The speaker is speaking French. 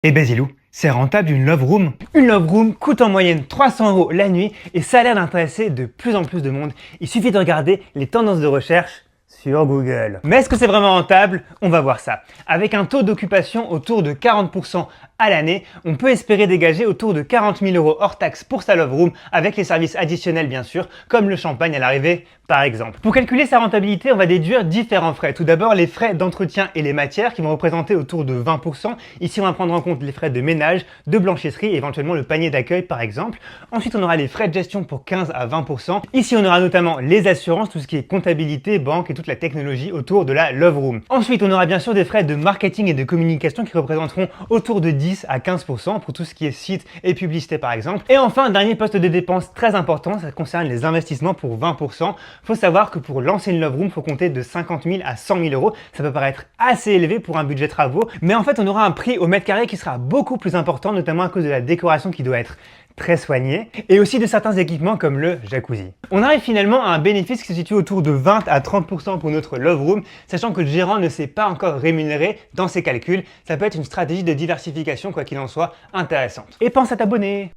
Eh ben Zilou, c'est rentable une love room. Une love room coûte en moyenne 300 € la nuit et ça a l'air d'intéresser de plus en plus de monde. Il suffit de regarder les tendances de recherche sur Google. Mais est-ce que c'est vraiment rentable? On va voir ça. Avec un taux d'occupation autour de 40% à l'année, on peut espérer dégager autour de 40 000 € hors taxe pour sa love room, avec les services additionnels bien sûr, comme le champagne à l'arrivée par exemple. Pour calculer sa rentabilité, on va déduire différents frais. Tout d'abord, les frais d'entretien et les matières qui vont représenter autour de 20%. Ici, on va prendre en compte les frais de ménage, de blanchisserie et éventuellement le panier d'accueil par exemple. Ensuite, on aura les frais de gestion pour 15 à 20%. Ici, on aura notamment les assurances, tout ce qui est comptabilité, banque et toute la technologie autour de la love room. Ensuite, on aura bien sûr des frais de marketing et de communication qui représenteront autour de 10 à 15% pour tout ce qui est site et publicité par exemple. Et enfin, dernier poste de dépense très important, ça concerne les investissements pour 20%. Faut savoir que pour lancer une love room, faut compter de 50 000 à 100 000 €. Ça peut paraître assez élevé pour un budget travaux, mais en fait, on aura un prix au mètre carré qui sera beaucoup plus important, notamment à cause de la décoration qui doit être très soignée, et aussi de certains équipements comme le jacuzzi. On arrive finalement à un bénéfice qui se situe autour de 20 à 30% pour notre love room, sachant que le gérant ne s'est pas encore rémunéré dans ses calculs. Ça peut être une stratégie de diversification, quoi qu'il en soit, intéressante. Et pense à t'abonner!